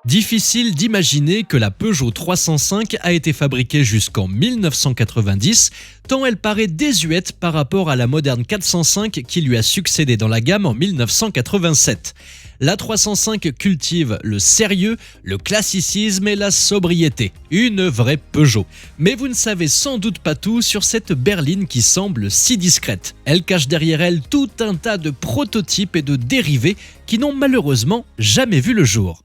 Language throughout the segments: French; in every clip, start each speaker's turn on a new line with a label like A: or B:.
A: Difficile d'imaginer que la Peugeot 305 a été fabriquée jusqu'en 1990, tant elle paraît désuète par rapport à la moderne 405 qui lui a succédé dans la gamme en 1987. La 305 cultive le sérieux, le classicisme et la sobriété. Une vraie Peugeot. Mais vous ne savez sans doute pas tout sur cette berline qui semble si discrète. Elle cache derrière elle tout un tas de prototypes et de dérivés qui n'ont malheureusement jamais vu le jour.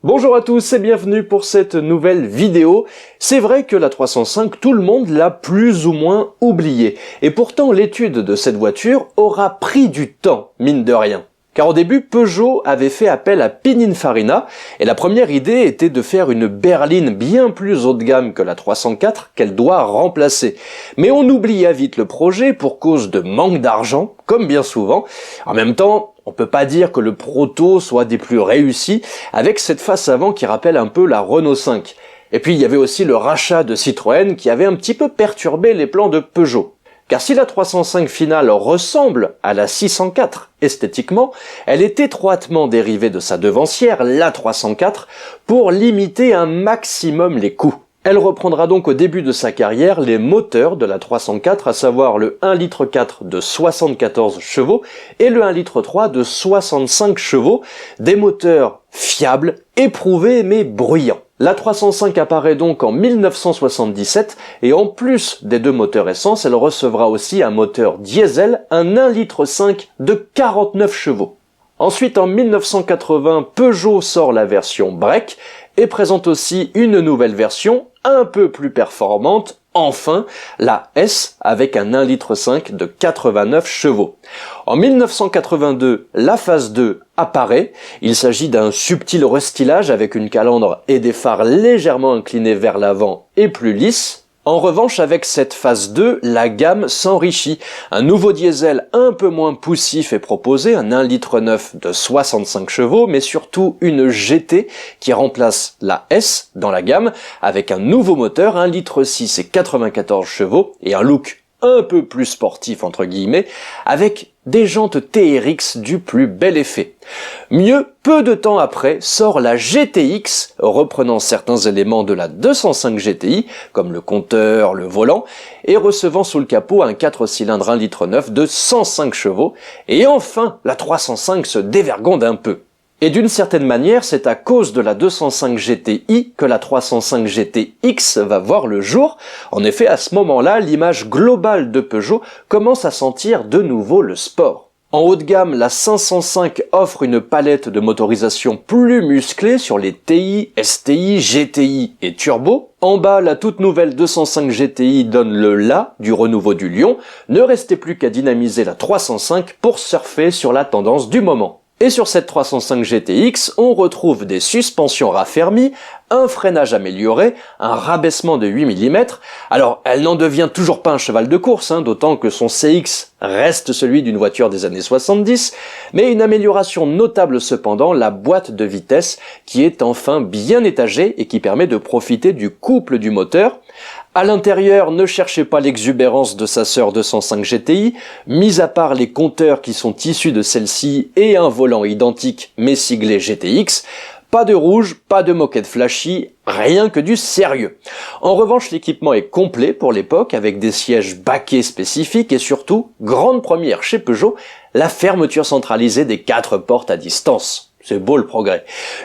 B: Bonjour à tous et bienvenue pour cette nouvelle vidéo. C'est vrai que la 305, tout le monde l'a plus ou moins oubliée. Et pourtant, l'étude de cette voiture aura pris du temps, mine de rien. Car au début, Peugeot avait fait appel à Pininfarina, et la première idée était de faire une berline bien plus haut de gamme que la 304 qu'elle doit remplacer. Mais on oublia vite le projet pour cause de manque d'argent, comme bien souvent. En même temps, on peut pas dire que le proto soit des plus réussis, avec cette face avant qui rappelle un peu la Renault 5. Et puis il y avait aussi le rachat de Citroën qui avait un petit peu perturbé les plans de Peugeot. Car si la 305 finale ressemble à la 604 esthétiquement, elle est étroitement dérivée de sa devancière, la 304, pour limiter un maximum les coûts. Elle reprendra donc au début de sa carrière les moteurs de la 304, à savoir le 1,4 litre de 74 chevaux et le 1,3 litre de 65 chevaux, des moteurs fiables, éprouvés mais bruyants. La 305 apparaît donc en 1977 et en plus des deux moteurs essence, elle recevra aussi un moteur diesel, un 1,5 litre de 49 chevaux. Ensuite, en 1980, Peugeot sort la version Break et présente aussi une nouvelle version un peu plus performante, enfin la S avec un 1,5 litre de 89 chevaux. En 1982, la phase 2 apparaît. Il s'agit d'un subtil restylage avec une calandre et des phares légèrement inclinés vers l'avant et plus lisses. En revanche, avec cette phase 2, la gamme s'enrichit. Un nouveau diesel un peu moins poussif est proposé, un 1,9 litre de 65 chevaux, mais surtout une GT qui remplace la S dans la gamme, avec un nouveau moteur, 1,6 litre et 94 chevaux, et un look un peu plus sportif entre guillemets, avec des jantes TRX du plus bel effet. Mieux, peu de temps après, sort la GTX, reprenant certains éléments de la 205 GTI, comme le compteur, le volant, et recevant sous le capot un 4 cylindres 1,9 litre de 105 chevaux, et enfin, la 305 se dévergonde un peu. Et d'une certaine manière, c'est à cause de la 205 GTI que la 305 GTX va voir le jour. En effet, à ce moment-là, l'image globale de Peugeot commence à sentir de nouveau le sport. En haut de gamme, la 505 offre une palette de motorisation plus musclée sur les TI, STI, GTI et Turbo. En bas, la toute nouvelle 205 GTI donne le la du renouveau du Lion. Ne restait plus qu'à dynamiser la 305 pour surfer sur la tendance du moment. Et sur cette 305 GTX, on retrouve des suspensions raffermies, un freinage amélioré, un rabaissement de 8 mm. Alors, elle n'en devient toujours pas un cheval de course, d'autant que son CX reste celui d'une voiture des années 70, mais une amélioration notable cependant, la boîte de vitesse qui est enfin bien étagée et qui permet de profiter du couple du moteur. À l'intérieur, ne cherchez pas l'exubérance de sa sœur 205 GTI, mis à part les compteurs qui sont issus de celle-ci et un volant identique mais siglé GTX, pas de rouge, pas de moquette flashy, rien que du sérieux. En revanche, l'équipement est complet pour l'époque avec des sièges baquets spécifiques et surtout, grande première chez Peugeot, la fermeture centralisée des 4 portes à distance. C'est beau le progrès.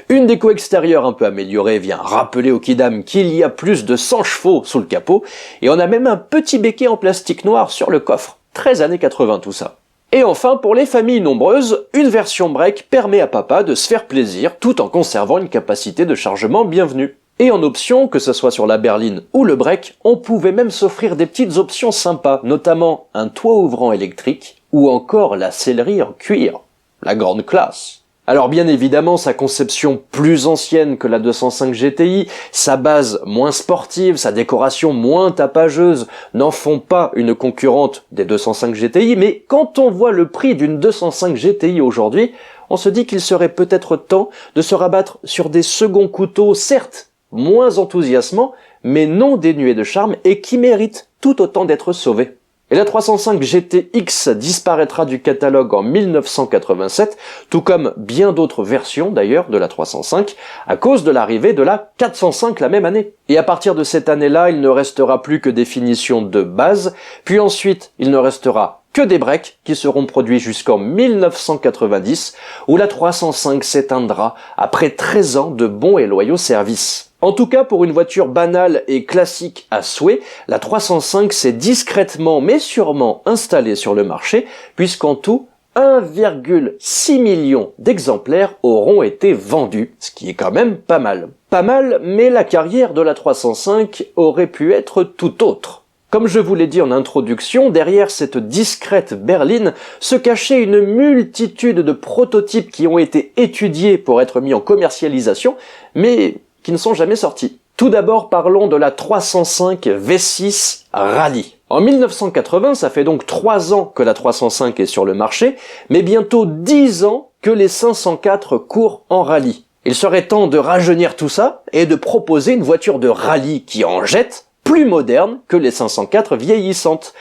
B: Une déco extérieure un peu améliorée vient rappeler au kidam qu'il y a plus de 100 chevaux sous le capot et on a même un petit béquet en plastique noir sur le coffre. 13 années 80 tout ça. Et enfin, pour les familles nombreuses, une version break permet à papa de se faire plaisir tout en conservant une capacité de chargement bienvenue. Et en option, que ce soit sur la berline ou le break, on pouvait même s'offrir des petites options sympas, notamment un toit ouvrant électrique ou encore la sellerie en cuir. La grande classe. Alors bien évidemment, sa conception plus ancienne que la 205 GTI, sa base moins sportive, sa décoration moins tapageuse n'en font pas une concurrente des 205 GTI, mais quand on voit le prix d'une 205 GTI aujourd'hui, on se dit qu'il serait peut-être temps de se rabattre sur des seconds couteaux, certes moins enthousiasmants, mais non dénuée de charme et qui mérite tout autant d'être sauvée. Et la 305 GTX disparaîtra du catalogue en 1987, tout comme bien d'autres versions d'ailleurs de la 305, à cause de l'arrivée de la 405 la même année. Et à partir de cette année-là, il ne restera plus que des finitions de base, puis ensuite il ne restera que des breaks qui seront produits jusqu'en 1990, où la 305 s'éteindra après 13 ans de bons et loyaux services. En tout cas, pour une voiture banale et classique à souhait, la 305 s'est discrètement mais sûrement installée sur le marché, puisqu'en tout, 1,6 million d'exemplaires auront été vendus, ce qui est quand même pas mal. Pas mal, mais la carrière de la 305 aurait pu être tout autre. Comme je vous l'ai dit en introduction, derrière cette discrète berline se cachait une multitude de prototypes qui ont été étudiés pour être mis en commercialisation, mais qui ne sont jamais sortis. Tout d'abord, parlons de la 305 V6 Rally. En 1980, ça fait donc 3 ans que la 305 est sur le marché, mais bientôt 10 ans que les 504 courent en rallye. Il serait temps de rajeunir tout ça et de proposer une voiture de rallye qui en jette, plus moderne que les 504 vieillissantes.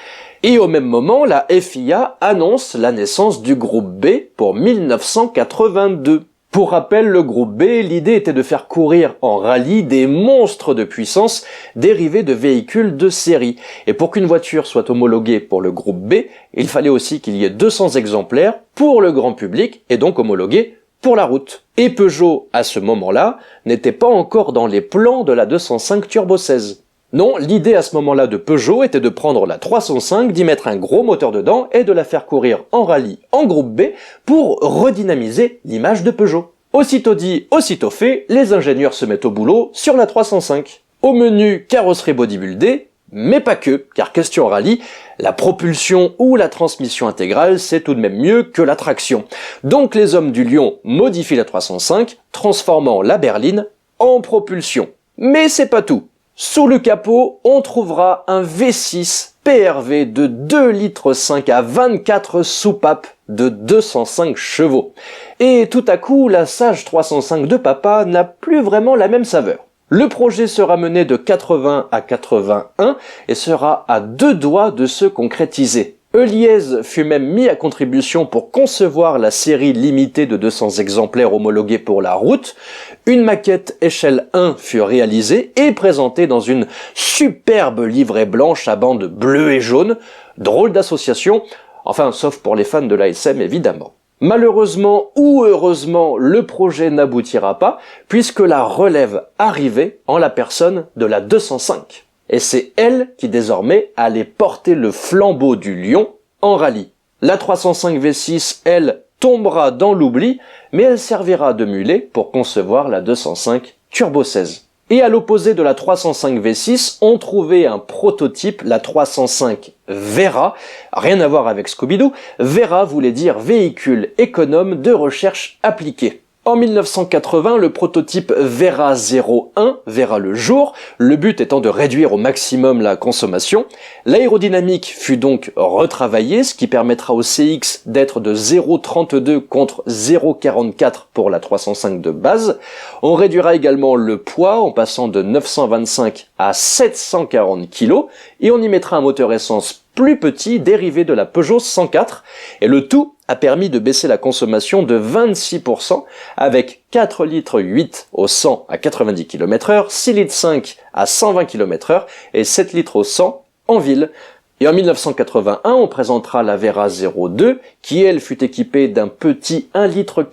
B: Et au même moment, la FIA annonce la naissance du groupe B pour 1982. Pour rappel, le groupe B, l'idée était de faire courir en rallye des monstres de puissance dérivés de véhicules de série. Et pour qu'une voiture soit homologuée pour le groupe B, il fallait aussi qu'il y ait 200 exemplaires pour le grand public et donc homologués pour la route. Et Peugeot, à ce moment-là, n'était pas encore dans les plans de la 205 Turbo 16. Non, l'idée à ce moment-là de Peugeot était de prendre la 305, d'y mettre un gros moteur dedans et de la faire courir en rallye en groupe B pour redynamiser l'image de Peugeot. Aussitôt dit, aussitôt fait, les ingénieurs se mettent au boulot sur la 305. Au menu carrosserie bodybuildée, mais pas que, car question rallye, la propulsion ou la transmission intégrale c'est tout de même mieux que la traction. Donc les hommes du Lion modifient la 305, transformant la berline en propulsion. Mais c'est pas tout. Sous le capot, on trouvera un V6 PRV de 2,5 litres à 24 soupapes de 205 chevaux. Et tout à coup, la sage 305 de papa n'a plus vraiment la même saveur. Le projet sera mené de 80 à 81 et sera à 2 doigts de se concrétiser. Heuliez fut même mis à contribution pour concevoir la série limitée de 200 exemplaires homologués pour la route. Une maquette échelle 1 fut réalisée et présentée dans une superbe livrée blanche à bandes bleues et jaunes. Drôle d'association, enfin sauf pour les fans de l'ASM évidemment. Malheureusement ou heureusement, le projet n'aboutira pas puisque la relève arrivait en la personne de la 205. Et c'est elle qui désormais allait porter le flambeau du Lion en rallye. La 305 V6, elle, tombera dans l'oubli, mais elle servira de mulet pour concevoir la 205 Turbo 16. Et à l'opposé de la 305 V6, on trouvait un prototype, la 305 Vera, rien à voir avec Scooby-Doo. Vera voulait dire véhicule économe de recherche appliquée. En 1980, le prototype Vera 01 verra le jour, le but étant de réduire au maximum la consommation. L'aérodynamique fut donc retravaillée, ce qui permettra au CX d'être de 0,32 contre 0,44 pour la 305 de base. On réduira également le poids en passant de 925 à 740 kg et on y mettra un moteur essence plus petit dérivé de la Peugeot 104 et le tout a permis de baisser la consommation de 26% avec 4,8 litres au 100 à 90 km/h, 6,5 litres à 120 km/h et 7 litres au 100 en ville. Et en 1981, on présentera la Vera 02 qui elle fut équipée d'un petit 1,4 litre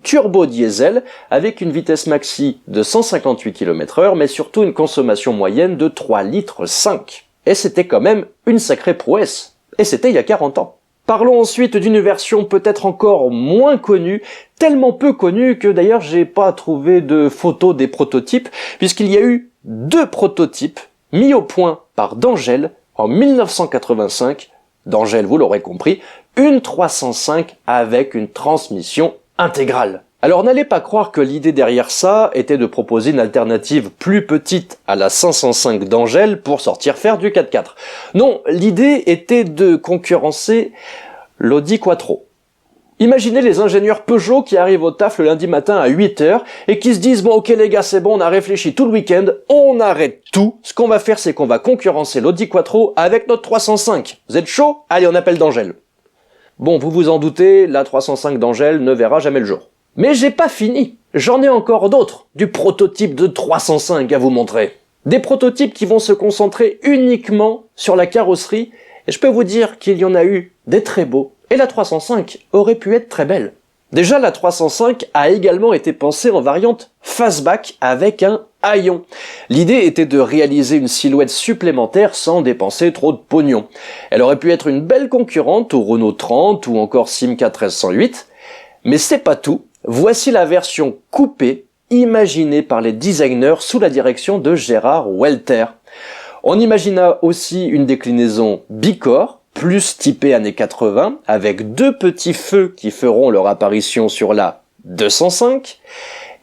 B: turbo diesel avec une vitesse maxi de 158 km/h mais surtout une consommation moyenne de 3,5 litres. Et c'était quand même une sacrée prouesse. Et c'était il y a 40 ans. Parlons ensuite d'une version peut-être encore moins connue, tellement peu connue que d'ailleurs j'ai pas trouvé de photos des prototypes, puisqu'il y a eu 2 prototypes mis au point par D'Angel en 1985. D'Angel, vous l'aurez compris, une 305 avec une transmission intégrale. Alors n'allez pas croire que l'idée derrière ça était de proposer une alternative plus petite à la 505 d'Angel pour sortir faire du 4x4. Non, l'idée était de concurrencer l'Audi Quattro. Imaginez les ingénieurs Peugeot qui arrivent au taf le lundi matin à 8h et qui se disent « Bon ok les gars, c'est bon, on a réfléchi tout le week-end, on arrête tout. Ce qu'on va faire, c'est qu'on va concurrencer l'Audi Quattro avec notre 305. Vous êtes chaud? Allez, on appelle d'Angèle. » Bon, vous vous en doutez, la 305 d'Angèle ne verra jamais le jour. Mais j'ai pas fini. J'en ai encore d'autres, du prototype de 305 à vous montrer. Des prototypes qui vont se concentrer uniquement sur la carrosserie, et je peux vous dire qu'il y en a eu des très beaux, et la 305 aurait pu être très belle. Déjà, la 305 a également été pensée en variante fastback avec un haillon. L'idée était de réaliser une silhouette supplémentaire sans dépenser trop de pognon. Elle aurait pu être une belle concurrente au Renault 30 ou encore Simca 1308, mais c'est pas tout. Voici la version coupée, imaginée par les designers sous la direction de Gérard Welter. On imagina aussi une déclinaison bicorps, plus typée années 80, avec deux petits feux qui feront leur apparition sur la 205.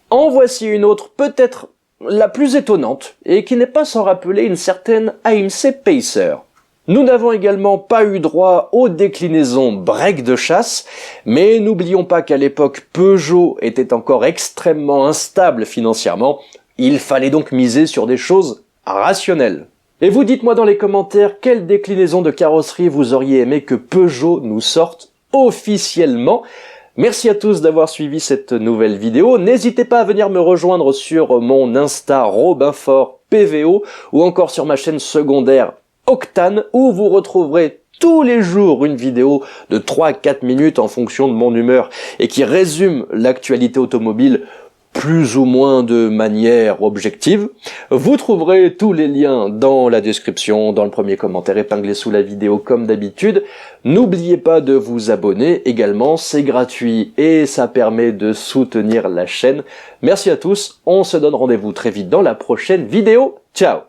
B: En voici une autre, peut-être la plus étonnante, et qui n'est pas sans rappeler une certaine AMC Pacer. Nous n'avons également pas eu droit aux déclinaisons break de chasse, mais n'oublions pas qu'à l'époque Peugeot était encore extrêmement instable financièrement, il fallait donc miser sur des choses rationnelles. Et vous dites-moi dans les commentaires quelle déclinaison de carrosserie vous auriez aimé que Peugeot nous sorte officiellement. Merci à tous d'avoir suivi cette nouvelle vidéo. N'hésitez pas à venir me rejoindre sur mon Insta Robinfort PVO ou encore sur ma chaîne secondaire Octane où vous retrouverez tous les jours une vidéo de 3 à 4 minutes en fonction de mon humeur et qui résume l'actualité automobile plus ou moins de manière objective. Vous trouverez tous les liens dans la description, dans le premier commentaire épinglé sous la vidéo comme d'habitude. N'oubliez pas de vous abonner également, c'est gratuit et ça permet de soutenir la chaîne. Merci à tous, on se donne rendez-vous très vite dans la prochaine vidéo. Ciao!